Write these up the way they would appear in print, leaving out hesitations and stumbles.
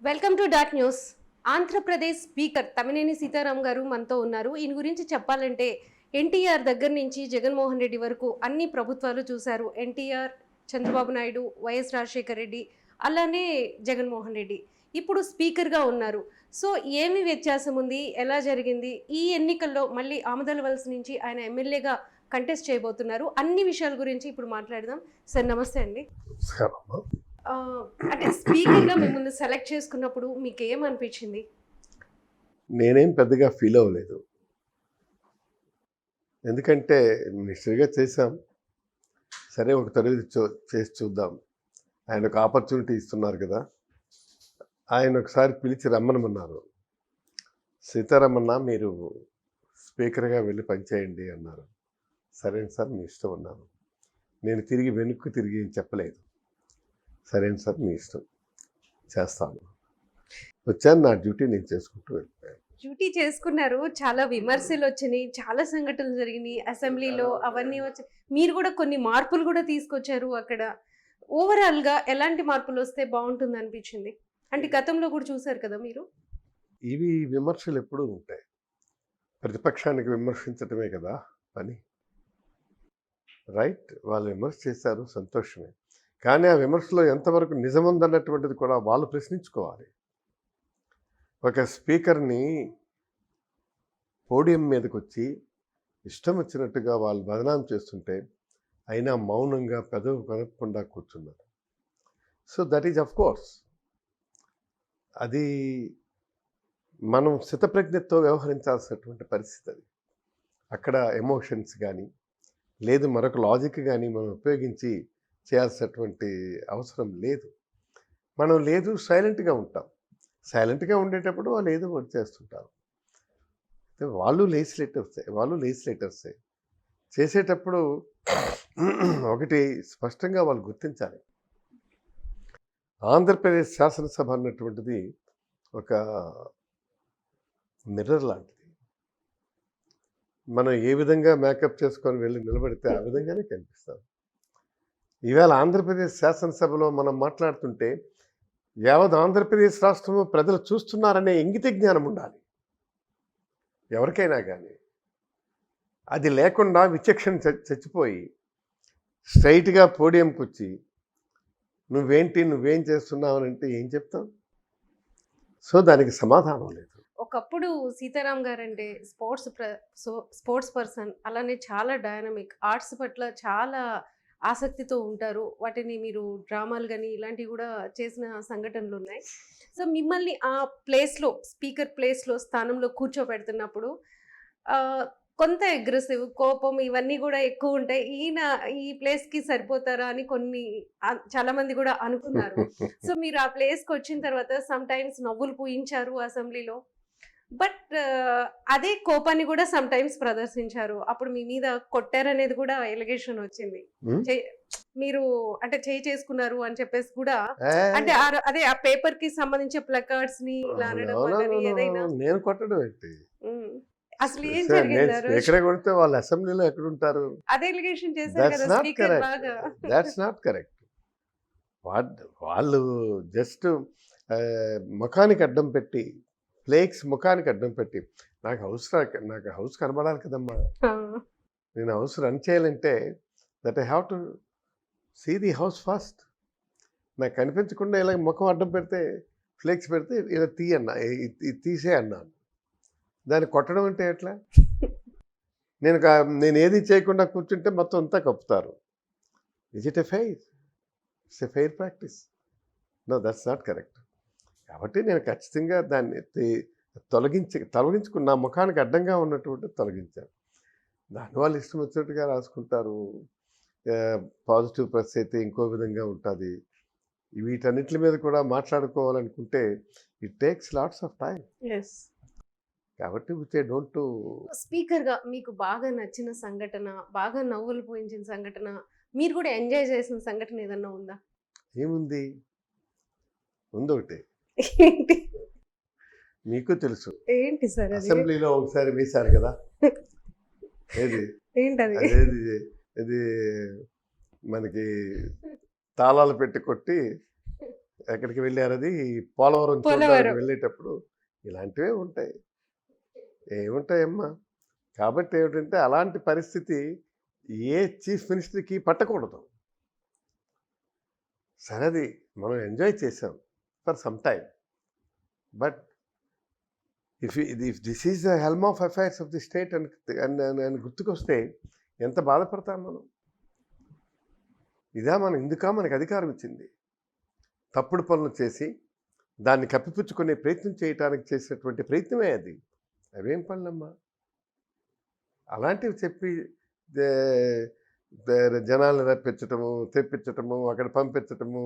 Welcome to dot news. Andhra Pradesh speaker Tammineni Sitaram గారు మనతో ఉన్నారు. ఈయన గురించి చెప్పాలంటే ఎన్టీఆర్ దగ్గర నుంచి జగన్మోహన్ రెడ్డి వరకు అన్ని ప్రభుత్వాలు చూశారు. ఎన్టీఆర్, చంద్రబాబు నాయుడు, వైఎస్ రాజశేఖర రెడ్డి, అలానే జగన్మోహన్ రెడ్డి. ఇప్పుడు స్పీకర్గా ఉన్నారు. సో ఏమి వ్యత్యాసం ఉంది, ఎలా జరిగింది, ఈ ఎన్నికల్లో మళ్ళీ ఆమదలవలస నుంచి ఆయన ఎమ్మెల్యేగా కంటెస్ట్ చేయబోతున్నారు. అన్ని విషయాల గురించి ఇప్పుడు మాట్లాడదాం. సార్ నమస్తే అండి. అంటే స్పీకర్గా మిమ్మల్ని సెలెక్ట్ చేసుకున్నప్పుడు మీకు ఏమనిపించింది? నేనేం పెద్దగా ఫీల్ అవ్వలేదు. ఎందుకంటే మినిస్టర్గా చేశాం. సరే ఒక తరగతి చేసి చూద్దాం. ఆయన ఒక ఆపర్చునిటీ ఇస్తున్నారు కదా. ఆయన ఒకసారి పిలిచి రమ్మనమన్నారు. సీతారామన్న మీరు స్పీకర్గా వెళ్ళి పనిచేయండి అన్నారు. సరేండి సార్ మీ ఇష్టం అన్నాను. నేను వెనక్కి తిరిగి ఏం చెప్పలేదు. సరేండి సార్ మీ ఇష్టం చేస్తాను. వచ్చాను, నా డ్యూటీ నేను చేసుకుంటూ వెళ్ళిపోయాను. డ్యూటీ చేసుకున్నారు. చాలా విమర్శలు వచ్చినాయి, చాలా సంఘటనలు జరిగినాయి అసెంబ్లీలో, అవన్నీ వచ్చి మీరు కూడా కొన్ని మార్పులు కూడా తీసుకొచ్చారు అక్కడ. ఓవరాల్గా ఎలాంటి మార్పులు వస్తే బాగుంటుంది అనిపించింది? అంటే గతంలో కూడా చూసారు కదా మీరు. ఇవి విమర్శలు ఎప్పుడూ ఉంటాయి. ప్రతిపక్షానికి విమర్శించటమే కదా పని. రైట్, వాళ్ళు విమర్శ చేశారు, సంతోషమే. కానీ ఆ విమర్శలో ఎంతవరకు నిజముందన్నటువంటిది కూడా వాళ్ళు ప్రశ్నించుకోవాలి. ఒక స్పీకర్ని పోడియం మీదకి వచ్చి ఇష్టం వచ్చినట్టుగా వాళ్ళు బదనాం చేస్తుంటే అయినా మౌనంగా పెదవి కదపకుండా కూర్చున్నారు. So that is of course అది మనం స్థితప్రజ్ఞతో వ్యవహరించాల్సినటువంటి పరిస్థితి. అది అక్కడ ఎమోషన్స్ కానీ లేదు మరొక లాజిక్ కానీ మనం ఉపయోగించి చేయాల్సినటువంటి అవసరం లేదు. మనం లేదు సైలెంట్గా ఉంటాం. సైలెంట్గా ఉండేటప్పుడు వాళ్ళు ఏదో ఒకటి చేస్తుంటారు. వాళ్ళు లేజిస్లేటర్సే చేసేటప్పుడు ఒకటి స్పష్టంగా వాళ్ళు గుర్తించాలి. ఆంధ్రప్రదేశ్ శాసనసభ అన్నటువంటిది ఒక మిర్రర్ లాంటిది. మనం ఏ విధంగా మేకప్ చేసుకొని వెళ్ళి నిలబడితే ఆ విధంగానే కనిపిస్తాం. ఈవేళ ఆంధ్రప్రదేశ్ శాసనసభలో మనం మాట్లాడుతుంటే యావత్ ఆంధ్రప్రదేశ్ రాష్ట్రంలో ప్రజలు చూస్తున్నారనే ఇంగిత జ్ఞానం ఉండాలి ఎవరికైనా కానీ. అది లేకుండా విచక్షణ చచ్చిపోయి స్ట్రైట్గా పోడియంకి వచ్చి నువ్వేం చేస్తున్నావు అంటే ఏం చెప్తాం? సో దానికి సమాధానం లేదు. ఒకప్పుడు సీతారాం గారు అంటే స్పోర్ట్స్ పర్సన్, అలానే చాలా డైనమిక్, ఆర్ట్స్ పట్ల చాలా ఆసక్తితో ఉంటారు. వాటిని మీరు డ్రామాలు కానీ ఇలాంటివి కూడా చేసిన సంఘటనలు ఉన్నాయి. సో మిమ్మల్ని ఆ ప్లేస్లో, స్పీకర్ ప్లేస్లో, స్థానంలో కూర్చోబెడుతున్నప్పుడు కొంత అగ్రెసివ్, కోపం ఇవన్నీ కూడా ఎక్కువ ఉంటాయి. ఈయన ఈ ప్లేస్కి సరిపోతారా అని చాలామంది కూడా అనుకున్నారు. సో మీరు ఆ ప్లేస్కి వచ్చిన తర్వాత సమ్ టైమ్స్ నవ్వులు పూయించారు అసెంబ్లీలో. బట్ అదే కోపాన్ని కూడా సమ్ టైమ్స్ ప్రదర్శించారు. అప్పుడు మీ మీద కొట్టారనేది కూడా ఎలిగేషన్ వచ్చింది. మీరు అంటే చేయి చేసుకున్నారు అని చెప్పేసి కూడా, అంటే అదే ఆ పేపర్ కి సంబంధించిన ప్లకార్డ్స్ ని ఇలా అనడం వల్ల ఏదైనా నేను కొట్టడం ఏంటి? అసలు ఏం జరిగింది? ఎక్కడ కొడితే వాళ్ళు అసెంబ్లీలో ఎక్కడ ఉంటారు? అదే ఎలిగేషన్ చేశారు కదా స్పీకర్ బాగా. That's not correct. వాళ్ళు జస్ట్ ముఖానికి అడ్డం పెట్టి, ఫ్లేక్స్ ముఖానికి అడ్డం పెట్టి, నాకు హౌస్ కనబడాలి కదమ్మా. నేను హౌస్ రన్ చేయాలంటే that I have to see the house first. నాకు కనిపించకుండా ఇలా ముఖం అడ్డం పెడితే, ఫ్లేక్స్ పెడితే ఇలా తీసే అన్నాను. దాన్ని కొట్టడం అంటే ఎట్లా? నేను ఏది చేయకుండా కూర్చుంటే మొత్తం అంతా కప్పుతారు. Is it a fair? It's a fair practice. No, that's not correct. కాబట్టి నేను ఖచ్చితంగా దాన్ని తొలగించుకున్న ముఖానికి అడ్డంగా ఉన్నటువంటి తొలగించాను. దాని వాళ్ళు ఇష్టం వచ్చినట్టుగా రాసుకుంటారు. పాజిటివ్ ప్రెస్ అయితే ఇంకో విధంగా ఉంటుంది. వీటన్నిటి మీద కూడా మాట్లాడుకోవాలనుకుంటే it takes lots of time. కాబట్టి స్పీకర్గా మీకు బాగా నచ్చిన సంఘటన, బాగా నవ్వులు పోయించిన సంఘటన, మీరు కూడా ఎంజాయ్ చేసిన సంఘటన ఏదన్నా ఉందా? ఏముంది? ఒకటి మీకు తెలుసు. ఏంటి సార్? అసెంబ్లీలో ఒకసారి వేశారు కదా, ఏది ఇది మనకి తాళాలు పెట్టి కొట్టి ఎక్కడికి వెళ్ళారు అది పోలవరం చూడడానికి పోలవరం. వెళ్ళేటప్పుడు ఇలాంటివే ఉంటాయి. ఏముంటాయమ్మా? కాబట్టి ఏమిటంటే అలాంటి పరిస్థితి ఏ చీఫ్ మినిస్టర్‌కి పట్టకూడదు. సరే అది మనం ఎంజాయ్ చేసాం for some time. But if this is the helm of affairs of the state అని గుర్తుకొస్తే ఎంత బాధపడతాం మనం. ఇందుకా మనకు అధికారం ఇచ్చింది. తప్పుడు పనులు చేసి దాన్ని కప్పిపుచ్చుకునే ప్రయత్నం చేయటానికి చేసినటువంటి ప్రయత్నమే అది. అవేం పనులమ్మా? అలాంటివి చెప్పి జనాలను రప్పించటము, తెప్పించటము, అక్కడ పంపించటము,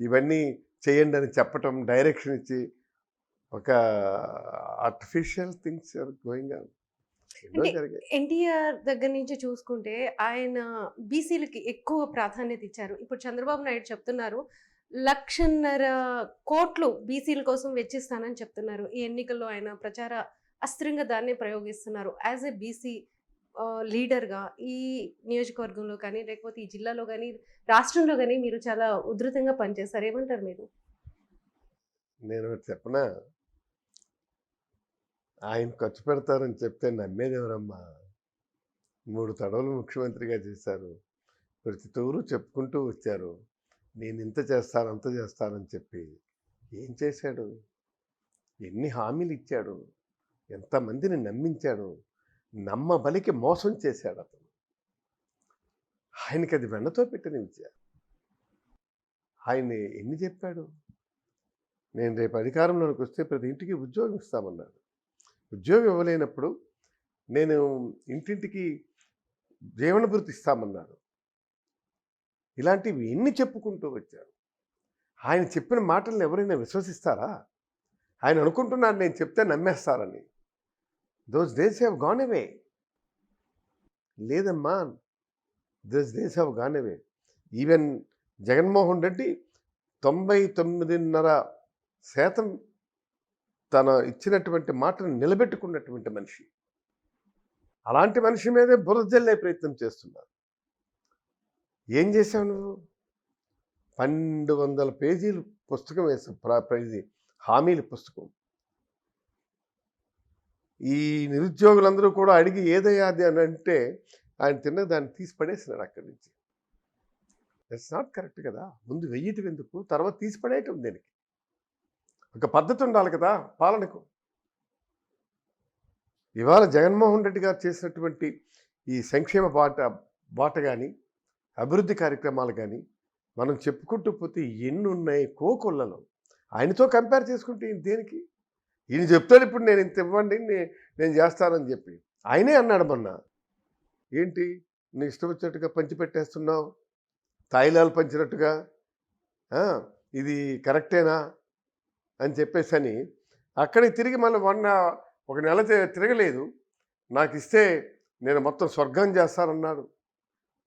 ఇవన్నీ చేయండి అని చెప్పటం, డైరెక్షన్ ఇచ్చి ఒక artificial things are going on. ఎన్నో అంటే జరిగాయి. ఎన్టీఆర్ దగ్గర నుంచి చూసుకుంటే ఆయన బీసీలకి ఎక్కువ ప్రాధాన్యత ఇచ్చారు. ఇప్పుడు చంద్రబాబు నాయుడు చెప్తున్నారు 1,50,000 కోట్లు బీసీల కోసం వెచ్చిస్తానని చెప్తున్నారు. ఈ ఎన్నికల్లో ఆయన ప్రచార అస్త్రంగా దాన్నే ప్రయోగిస్తున్నారు. యాజ్ ఎ బీసీ లీడర్‌గా ఈ నియోజకవర్గంలో కానీ, లేకపోతే ఈ జిల్లాలో గానీ, రాష్ట్రంలో గానీ మీరు చాలా ఉధృతంగా పనిచేశారు. ఏమంటారు మీరు? నేను ఒకటి చెప్పనా? ఆయన ఖర్చు పెడతారని చెప్తే నమ్మేదెవరమ్మా? 3 తడవలు ముఖ్యమంత్రిగా చేశారు. ప్రతి తూరు చెప్పుకుంటూ వచ్చారు. నేను ఇంత చేస్తాను, అంత చేస్తానని చెప్పి. ఏం చేశాడు? ఎన్ని హామీలు ఇచ్చాడు? ఎంతమందిని నమ్మించాడు? నమ్మబలికి మోసం చేశాడు అతను. ఆయనకి అది వెన్నతో పెట్టిన విద్య. ఆయన ఎన్ని చెప్పాడు? నేను రేపు అధికారంలోకి వస్తే ప్రతి ఇంటికి ఉద్యోగం ఇస్తామన్నాడు. ఉద్యోగం ఇవ్వలేనప్పుడు నేను ఇంటింటికి జీవనభృతి ఇస్తామన్నాడు. ఇలాంటివి ఎన్ని చెప్పుకుంటూ వచ్చారు. ఆయన చెప్పిన మాటలను ఎవరైనా విశ్వసిస్తారా? ఆయన అనుకుంటున్నాడు నేను చెప్తే నమ్మేస్తారని. Those days have gone away. లేదమ్మా, those days have gone away. Even Jaganmohan Reddy 99.5% తన ఇచ్చినటువంటి మాటను నిలబెట్టుకున్నటువంటి మనిషి. అలాంటి మనిషి మీదే బురద జల్లే ప్రయత్నం చేస్తున్నారు. ఏం చేశావు నువ్వు? 1200 పేజీలు పుస్తకం వేసావు. హామీల పుస్తకం. ఈ నిరుద్యోగులందరూ కూడా అడిగి ఏదయ్యా అది అని అంటే ఆయన తిన్న దాన్ని తీసి పడేసినాడు అక్కడి నుంచి. దట్స్ నాట్ కరెక్ట్ కదా. ముందు వెయ్యటం ఎందుకు, తర్వాత తీసి పడేయటం దేనికి? ఒక పద్ధతి ఉండాలి కదా పాలనకు. ఇవాళ జగన్మోహన్ రెడ్డి గారు చేసినటువంటి ఈ సంక్షేమ బాట కానీ, అభివృద్ధి కార్యక్రమాలు కానీ మనం చెప్పుకుంటూ పోతే ఎన్ని ఉన్నాయి కోకొల్లలో. ఆయనతో కంపేర్ చేసుకుంటే ఈయన దేనికి? ఈయన చెప్తాడు ఇప్పుడు నేను ఇంత ఇవ్వండి నేను చేస్తానని చెప్పి. ఆయనే అన్నాడు మొన్న, ఏంటి నీ ఇష్టం వచ్చినట్టుగా పంచిపెట్టేస్తున్నావు, తాయిలాలు పంచినట్టుగా, ఇది కరెక్టేనా అని చెప్పేసి అని అక్కడికి తిరిగి మళ్ళీ ఒక నెల తిరగలేదు. నాకు ఇస్తే నేను మొత్తం స్వర్గం చేస్తానన్నాడు.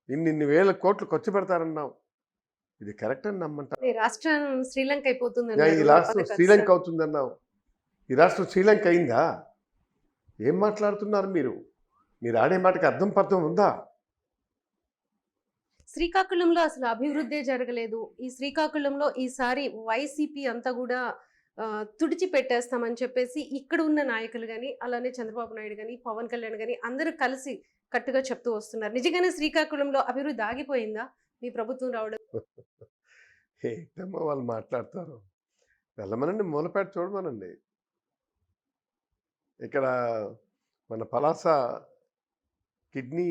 ఇన్ని వేల కోట్లు ఖర్చు పెడతారన్నావు. ఇది కరెక్ట్ అని నమ్మంటా? ఈ రాష్ట్రం శ్రీలంక అయిపోతుంది ఈ అన్నారు. రాష్ట్రం శ్రీలంక అవుతుందన్నావు. ఈ రాష్ట్రం శ్రీలంక అయిందా? ఏం మాట్లాడుతున్నారు మీరు? మీరు ఆడే మాటకి అర్థం పర్థం ఉందా? శ్రీకాకుళంలో అసలు అభివృద్ధే జరగలేదు. ఈ శ్రీకాకుళంలో ఈసారి వైసీపీ అంతా కూడా తుడిచి పెట్టేస్తామని చెప్పేసి ఇక్కడ ఉన్న నాయకులు కానీ, అలానే చంద్రబాబు నాయుడు కానీ, పవన్ కళ్యాణ్ కానీ అందరూ కలిసి కట్టుగా చెప్తూ వస్తున్నారు. నిజంగానే శ్రీకాకుళంలో అభివృద్ధి ఆగిపోయిందా మీ ప్రభుత్వం రావడం? ఏంటమ్మా వాళ్ళు మాట్లాడతారు? వెళ్ళమనండి, మూలపేట చూడమనండి. ఇక్కడ మన పలాస కిడ్నీ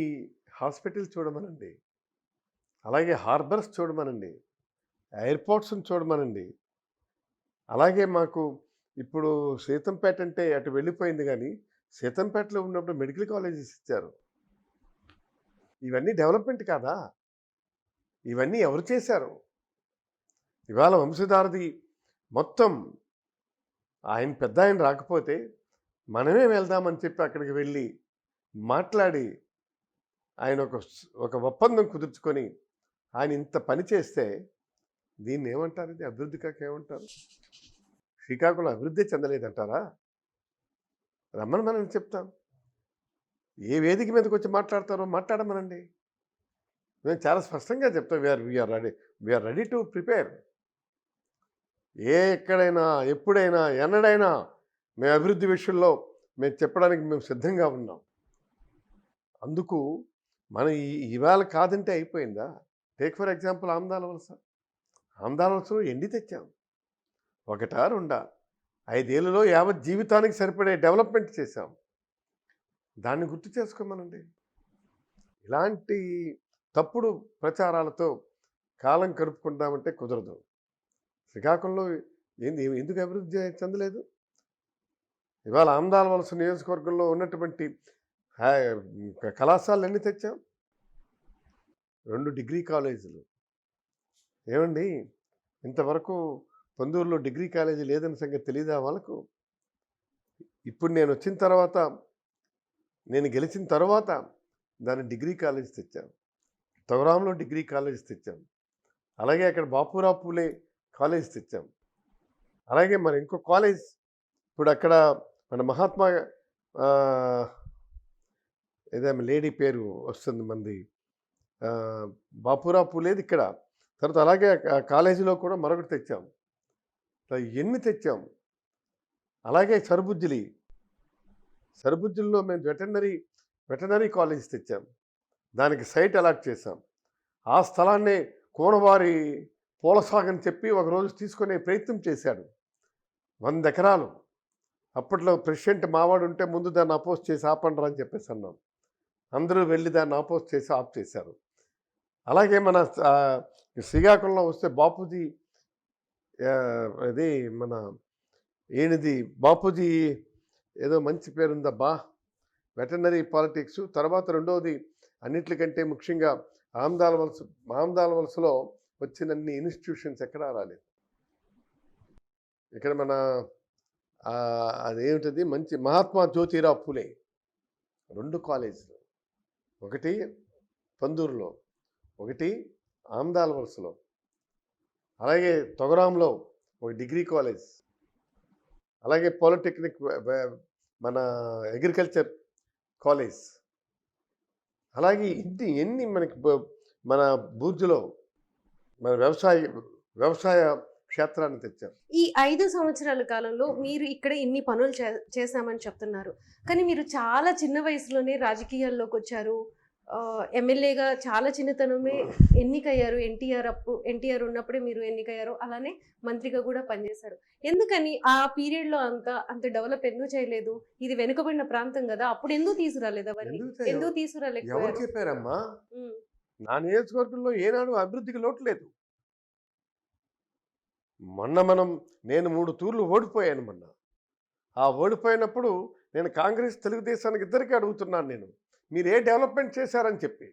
హాస్పిటల్ చూడమనండి. అలాగే హార్బర్స్ చూడమనండి. ఎయిర్పోర్ట్స్ని చూడమనండి. అలాగే మాకు ఇప్పుడు సీతంపేట అంటే అటు వెళ్ళిపోయింది, కానీ సీతంపేటలో ఉన్నప్పుడు మెడికల్ కాలేజెస్ ఇచ్చారు. ఇవన్నీ డెవలప్మెంట్ కాదా? ఇవన్నీ ఎవరు చేశారు? ఇవాళ వంశధారది మొత్తం ఆయన పెద్ద ఆయన రాకపోతే మనమే వెళ్దామని చెప్పి అక్కడికి వెళ్ళి మాట్లాడి ఆయన ఒక ఒప్పందం కుదుర్చుకొని ఆయన ఇంత పని చేస్తే దీన్ని ఏమంటారు? ఇది అభివృద్ధి కాక ఏమంటారు? శ్రీకాకుళం అభివృద్ధి చెందలేదంటారా? రమ్మని మనం చెప్తాం. ఏ వేదిక మీదకి వచ్చి మాట్లాడతారో మాట్లాడమనండి. మేము చాలా స్పష్టంగా చెప్తాం. We're ready to prepare. ఎక్కడైనా, ఎప్పుడైనా, ఎన్నడైనా మేము అభివృద్ధి విషయంలో మేము చెప్పడానికి మేము సిద్ధంగా ఉన్నాం. అందుకు మనం ఇవాళ కాదంటే అయిపోయిందా? టేక్ ఫర్ ఎగ్జాంపుల్ ఆమదాల వలస. ఆమదాల వలసలో ఎన్ని తెచ్చాం? ఒకటా, రెండా? 5 ఏళ్లలో యావత్ జీవితానికి సరిపడే డెవలప్మెంట్ చేశాం. దాన్ని గుర్తు చేసుకోమనండి. ఇలాంటి తప్పుడు ప్రచారాలతో కాలం గడుపుకుంటామంటే కుదరదు. శ్రీకాకుళంలో ఎందుకు అభివృద్ధి చెందలేదు? ఇవాళ ఆమదాల వలస నియోజకవర్గంలో ఉన్నటువంటి కళాశాలలు ఎన్ని తెచ్చాం? 2 డిగ్రీ కాలేజీలు. ఏమండి, ఇంతవరకు పొందూరులో డిగ్రీ కాలేజీ లేదన్న సంగతి తెలీదా వాళ్ళకు? ఇప్పుడు నేను వచ్చిన తర్వాత, నేను గెలిచిన తర్వాత దాన్ని డిగ్రీ కాలేజ్ తెచ్చాం. తొగరాంలో డిగ్రీ కాలేజ్ తెచ్చాం. అలాగే అక్కడ బాపురావు పూలే కాలేజ్ తెచ్చాం. అలాగే మరి ఇంకో కాలేజ్ ఇప్పుడు అక్కడ మన మహాత్మా ఏదేమో లేడీ పేరు వస్తుంది మంది, బాపురావు పూలేది ఇక్కడ. తర్వాత అలాగే కాలేజీలో కూడా మరొకటి తెచ్చాం. ఎన్ని తెచ్చాం? అలాగే సరుబుజ్జిలో మేము వెటనరీ కాలేజ్ తెచ్చాం. దానికి సైట్ అలాట్ చేశాం. ఆ స్థలాన్ని కోనవారి పూలసాగని చెప్పి ఒకరోజు తీసుకునే ప్రయత్నం చేశాడు. 100 ఎకరాలు. అప్పట్లో ప్రెసిడెంట్ మావాడు ఉంటే ముందు దాన్ని అపోజ్ చేసి ఆపండి అని చెప్పేసి అన్నాం. అందరూ వెళ్ళి దాన్ని అపోజ్ చేసి ఆఫ్ చేశారు. అలాగే మన శ్రీకాకుళంలో వస్తే బాపూజీ, అది మన ఈయనది బాపూజీ ఏదో మంచి పేరుందబ్బా, వెటర్నరీ పాలిటిక్స్. తర్వాత రెండవది అన్నిటికంటే ముఖ్యంగా ఆమదాల వలసలో వచ్చినన్ని ఇన్స్టిట్యూషన్స్ ఎక్కడా రాలేదు. ఇక్కడ మన అదేమిటది మంచి మహాత్మా జ్యోతిరావు పూలే 2 కాలేజీలు, ఒకటి పొందూరులో, ఒకటి ఆమదాల వలసలో. అలాగే తొగరాంలో ఒక డిగ్రీ కాలేజ్, అలాగే పాలిటెక్నిక్, మన అగ్రికల్చర్ కాలేజ్. అలాగే ఎన్ని మనకి మన బూర్జులో మన వ్యవసాయ క్షేత్రాన్ని తెచ్చారు. ఈ 5 సంవత్సరాల కాలంలో మీరు ఇక్కడ ఇన్ని పనులు చేశామని చెప్తున్నారు. కానీ మీరు చాలా చిన్న వయసులోనే రాజకీయాల్లోకి వచ్చారు. ఎమ్మెల్యేగా చాలా చిన్నతనమే ఎన్నికయ్యారు. ఎన్టీఆర్ ఉన్నప్పుడే మీరు ఎన్నికయ్యారు. అలానే మంత్రిగా కూడా పనిచేశారు. ఎందుకని ఆ పీరియడ్లో అంత డెవలప్ ఎందుకు చేయలేదు? ఇది వెనుకబడిన ప్రాంతం కదా, అప్పుడు ఎందుకు తీసుకురాలేదు? అవన్నీ ఎందుకు తీసుకురాలేకపోయారు? ఎవరు చెప్పారమ్మా? నా నియోజకవర్గంలో ఏనాడు అభివృద్ధికి లోటు లేదు. నేను 3 తూర్లు ఓడిపోయాను మొన్న. ఆ ఓడిపోయినప్పుడు నేను కాంగ్రెస్ తెలుగుదేశానికి ఇద్దరికీ అడుగుతున్నాను, నేను మీరు ఏ డెవలప్మెంట్ చేశారని చెప్పి.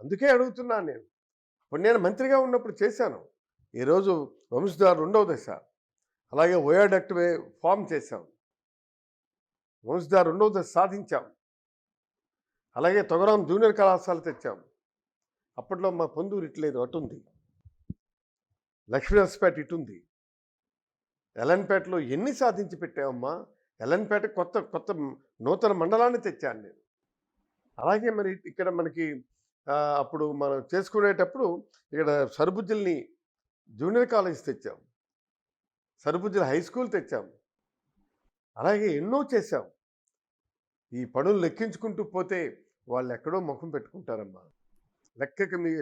అందుకే అడుగుతున్నాను నేను. ఇప్పుడు నేను మంత్రిగా ఉన్నప్పుడు చేశాను. ఈరోజు వంశధార 2వ దశ, అలాగే ఓయాడక్ట్ ఫామ్ చేశాం. వంశధార 2వ దశ సాధించాం. అలాగే తొగరాం జూనియర్ కళాశాల తెచ్చాం. అప్పట్లో మా పొందూరు ఇట్లేదు, అటుంది. లక్ష్మీనరసపేట ఇటుంది. ఎలన్పేటలో ఎన్ని సాధించి పెట్టామమ్మా? ఎలన్పేట కొత్త నూతన మండలాన్ని తెచ్చాను నేను. అలాగే మరి ఇక్కడ మనకి అప్పుడు మనం చేసుకునేటప్పుడు ఇక్కడ సరుబుజ్జిల్ని జూనియర్ కాలేజ్ తెచ్చాం, సరుబుజ్జిల్ హై స్కూల్ తెచ్చాం. అలాగే ఎన్నో చేశాం. ఈ పనులు లెక్కించుకుంటూ పోతే వాళ్ళు ఎక్కడో ముఖం పెట్టుకుంటారమ్మా.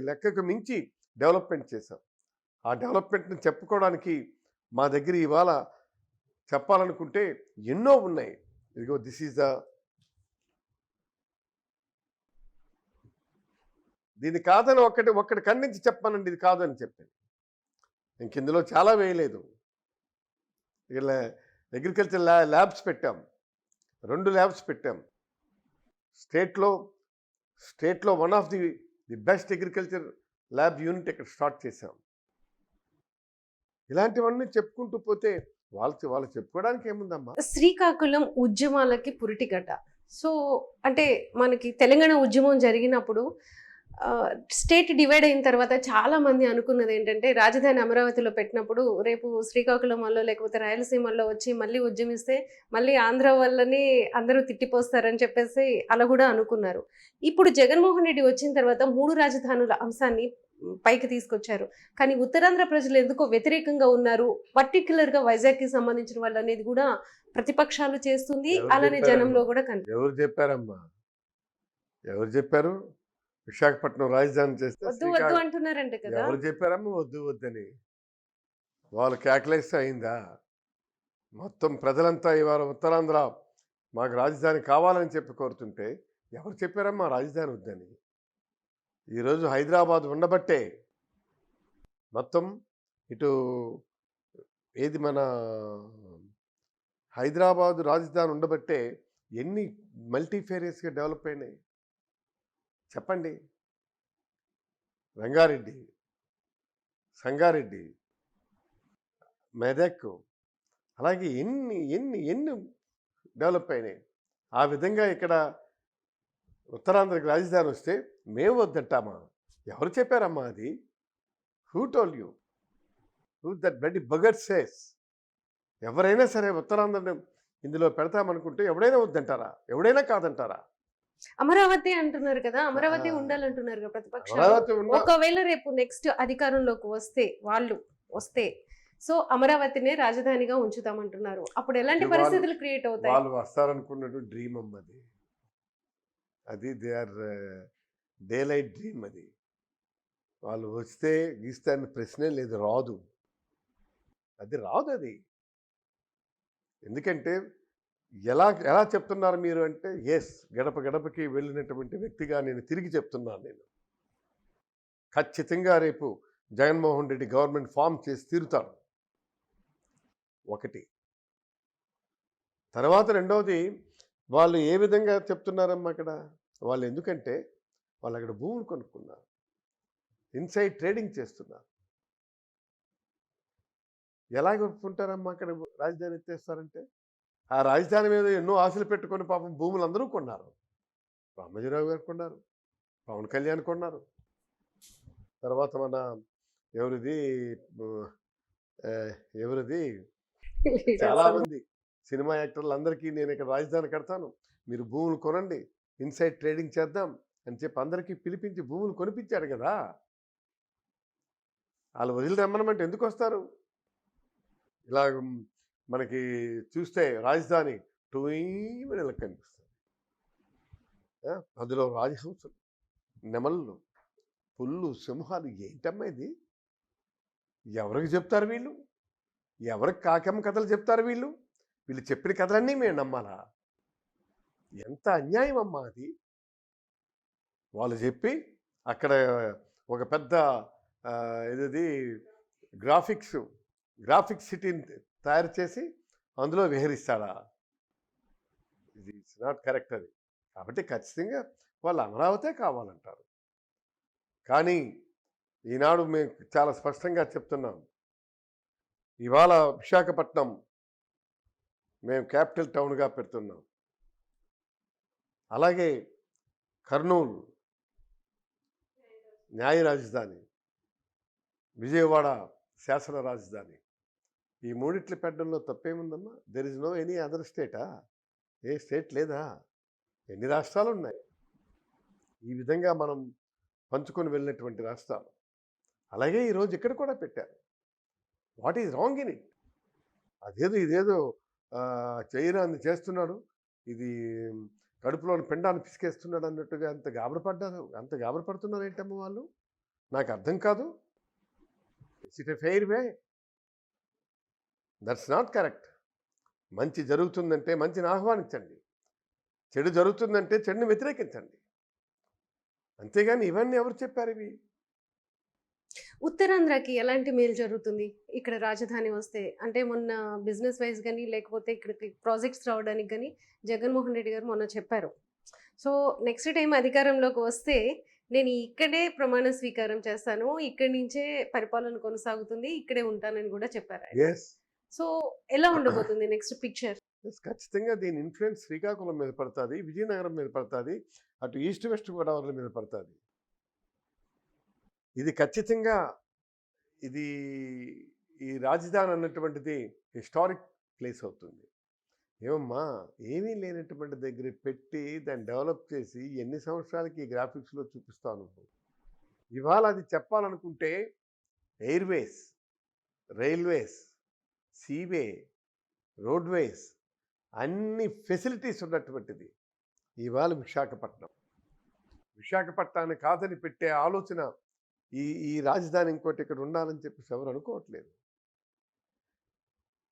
లెక్కకు మించి డెవలప్మెంట్ చేశాం. ఆ డెవలప్మెంట్ని చెప్పుకోవడానికి మా దగ్గర ఇవాళ చెప్పాలనుకుంటే ఎన్నో ఉన్నాయి. ఇదిగో దిస్ ఈజ్ దీన్ని కాదని ఒక్కటి ఖండించి చెప్పానండి, ఇది కాదని చెప్పాను. ఇంక ఇందులో చాలా వేయలేదు. ఇలా అగ్రికల్చర్ ల్యాబ్స్ పెట్టాం, 2 ల్యాబ్స్ పెట్టాం. స్టేట్లో one of the best agriculture lab unit ఇక్కడ స్టార్ట్ చేశాం. ఇలాంటివన్నీ చెప్పుకుంటూ పోతే వాళ్ళు చెప్పుకోవడానికి ఏముందమ్మా? శ్రీకాకుళం ఉద్యమాలకి పురిటిగడ్డ. సో అంటే మనకి తెలంగాణ ఉద్యమం జరిగినప్పుడు స్టేట్ డివైడ్ అయిన తర్వాత చాలా మంది అనుకున్నది ఏంటంటే, రాజధాని అమరావతిలో పెట్టినప్పుడు రేపు శ్రీకాకుళంలో లేకపోతే రాయలసీమలో వచ్చి మళ్ళీ ఉద్యమిస్తే మళ్ళీ ఆంధ్ర వాళ్ళని అందరూ తిట్టిపోస్తారని చెప్పేసి అలా కూడా అనుకున్నారు. ఇప్పుడు జగన్మోహన్ రెడ్డి వచ్చిన తర్వాత 3 రాజధానుల అంశాన్ని పైకి తీసుకొచ్చారు. కానీ ఉత్తరాంధ్ర ప్రజలు ఎందుకో వ్యతిరేకంగా ఉన్నారు. పర్టిక్యులర్‌గా వైజాగ్‌కి సంబంధించిన వాళ్ళు అనేది కూడా ప్రతిపక్షాలు చేస్తుంది. ఎవరు అలానే చెప్పారమ్మా? జనంలో కూడా ఎవరు చెప్పారమ్మా? ఎవరు చెప్పారు? విశాఖపట్నం రాజధాని చేస్తే వద్దు వద్దు అంటున్నారంట కదా! ఎవరు చెప్పారమ్మా వద్దు వద్దని? వాళ్ళు కేకలేస్తే అయిందా? మొత్తం ప్రజలంతా ఇవాళ ఉత్తరాంధ్ర మాకు రాజధాని కావాలని చెప్పి కోరుతుంటే ఎవరు చెప్పారమ్మా రాజధాని వద్దని? ఈరోజు హైదరాబాద్ ఉండబట్టే మొత్తం ఇటు ఏది మన హైదరాబాద్ రాజధాని ఉండబట్టే ఎన్ని మల్టీఫేరియస్గా డెవలప్ అయినాయి చెప్పండి. రంగారెడ్డి, సంగారెడ్డి, మెదక్, అలాగే ఎన్ని ఎన్ని ఎన్ని డెవలప్ అయినాయి. ఆ విధంగా ఇక్కడ ఉత్తరాంధ్రకి రాజధాని వస్తే మేము వద్దంటామా? ఎవరు చెప్పారమ్మా అది? Who told you? Who that bloody bugger says? ఎవరైనా సరే ఉత్తరాంధ్రని ఇందులో పెడతామనుకుంటే ఎవడైనా వద్దంటారా? ఎవడైనా కాదంటారా? అమరావతి అంటున్నారు కదా! అమరావతి ఆ. ఉండాలంటున్నారు కదా ప్రతిపక్షాలు. అమరావతి ఉన్న ఒకవేళ రేపు నెక్స్ట్ అధికారంలోకి వస్తే వాళ్ళు వస్తే సో అమరావతినే రాజధానిగా ఉంచుతామంటున్నారు. అప్పుడు ఎలాంటి వాళ్ళు- పరిస్థితులు క్రియేట్ అవుతాయి? వాళ్ళు వస్తారనుకున్నట్టు డ్రీమ్ అమ్మ అది. అది they are daylight dream అది. వాళ్ళు వస్తే గీస్తే అనే ప్రశ్నే లేదు, రాదు. అది రాదు అది. ఎందుకంటే ఎలా ఎలా చెప్తున్నారు మీరు అంటే ఎస్, గడప గడపకి వెళ్ళినటువంటి వ్యక్తిగా నేను తిరిగి చెప్తున్నాను. నేను ఖచ్చితంగా రేపు జగన్మోహన్ రెడ్డి గవర్నమెంట్ ఫామ్ చేసి తీరుతారు. ఒకటి. తర్వాత రెండవది, వాళ్ళు ఏ విధంగా చెప్తున్నారమ్మా అక్కడ? వాళ్ళు ఎందుకంటే వాళ్ళు అక్కడ భూములు కొనుక్కున్నారు, ఇన్సైడ్ ట్రేడింగ్ చేస్తున్నారు. ఎలా కొనుక్కుంటారమ్మా అక్కడ రాజధాని ఎత్తేస్తారంటే? ఆ రాజధాని మీద ఎన్నో ఆశలు పెట్టుకొని పాపం భూములు అందరూ కొన్నారు. రామోజీరావు గారు కొన్నారు, పవన్ కళ్యాణ్ కొన్నారు, తర్వాత మన ఎవరిది ఆ, ఎవరిది చాలా మంది సినిమా యాక్టర్లు అందరికీ నేను ఇక్కడ రాజధాని కడతాను, మీరు భూములు కొనండి, ఇన్సైడ్ ట్రేడింగ్ చేద్దాం అని చెప్పి అందరికీ పిలిపించి భూములు కొనిపించాడు కదా. వాళ్ళు వదిలి రమ్మనమంటే ఎందుకు వస్తారు? ఇలా మనకి చూస్తే రాజధాని టూమని కనిపిస్తుంది. అందులో రాజహంసలు, నెమళ్ళు, పుల్లు, సింహాలు, ఏంటమ్మా ఇది? ఎవరికి చెప్తారు వీళ్ళు? ఎవరికి కాకమ్మ కథలు చెప్తారు వీళ్ళు? వీళ్ళు చెప్పిన కథలన్నీ మేము నమ్మాలా? ఎంత అన్యాయం అమ్మా అది. వాళ్ళు చెప్పి అక్కడ ఒక పెద్ద ఏదది గ్రాఫిక్స్ సిటీని తయారు చేసి అందులో విహరిస్తాడా? ఇది ఇట్స్ నాట్ కరెక్ట్ అది. కాబట్టి ఖచ్చితంగా వాళ్ళు అమరావతే కావాలంటారు. కానీ ఈనాడు మేము చాలా స్పష్టంగా చెప్తున్నాం, ఇవాళ విశాఖపట్నం మేము క్యాపిటల్ టౌన్గా పెడుతున్నాం. అలాగే కర్నూలు న్యాయ రాజధాని, విజయవాడ శాసన రాజధాని. ఈ మూడిట్లు పెట్టడంలో తప్పేముందమ్మా? There is no any other స్టేటా? ఏ స్టేట్ లేదా? ఎన్ని రాష్ట్రాలు ఉన్నాయి? ఈ విధంగా మనం పంచుకొని వెళ్ళినటువంటి రాష్ట్రాలు. అలాగే ఈరోజు ఇక్కడ కూడా పెట్టారు. What is wrong in it? అదేదో ఇదేదో చేయరాన్ని చేస్తున్నాడు, ఇది కడుపులోని పిండాన్ని పిసికేస్తున్నాడు అన్నట్టుగా అంత గాబరపడుతున్నారు ఏంటమ్మా వాళ్ళు? నాకు అర్థం కాదు. It's a fair way? That's not correct. మంచి జరుగుతుందంటే మంచిని ఆహ్వానించండి, చెడు జరుగుతుందంటే చెడుని వ్యతిరేకించండి. అంతేగాని ఇవన్నీ ఎవరు చెప్పారు ఇవి? ఉత్తరాంధ్రకి ఎలాంటి మేలు జరుగుతుంది ఇక్కడ రాజధాని వస్తే? అంటే మొన్న బిజినెస్ వైజ్ కానీ లేకపోతే ఇక్కడికి ప్రాజెక్ట్స్ రావడానికి కానీ జగన్మోహన్ రెడ్డి గారు మొన్న చెప్పారు. సో నెక్స్ట్ టైం అధికారంలోకి వస్తే నేను ఇక్కడే ప్రమాణ స్వీకారం చేస్తాను, ఇక్కడి నుంచే పరిపాలన కొనసాగుతుంది, ఇక్కడే ఉంటానని కూడా చెప్పారు ఆయన. ఎస్, సో ఎలా ఉండబోతుంది నెక్స్ట్ పిక్చర్? ఖచ్చితంగా దీని ఇన్ఫ్లుయెన్స్ శ్రీకాకుళం మీద పడుతుంది, విజయనగరం మీద పడుతుంది, అటు ఈస్ట్ వెస్ట్ గోదావరి మీద పడుతుంది. ఇది ఖచ్చితంగా ఇది ఈ రాజధాని అన్నటువంటిది హిస్టారిక్ ప్లేస్ అవుతుంది. ఏమమ్మా, ఏమీ లేనటువంటి దగ్గర పెట్టి దాన్ని డెవలప్ చేసి ఎన్ని సంవత్సరాలకి ఈ గ్రాఫిక్స్లో చూపిస్తావు నువ్వు? ఇవాళ అది చెప్పాలనుకుంటే ఎయిర్వేస్, రైల్వేస్, సీవే, రోడ్వేస్ అన్ని ఫెసిలిటీస్ ఉన్నటువంటిది ఇవాళ విశాఖపట్నం. విశాఖపట్నాన్ని కాదని పెట్టే ఆలోచన ఈ ఈ రాజధాని ఇంకోటి ఇక్కడ ఉండాలని చెప్పేసి ఎవరు అనుకోవట్లేదు.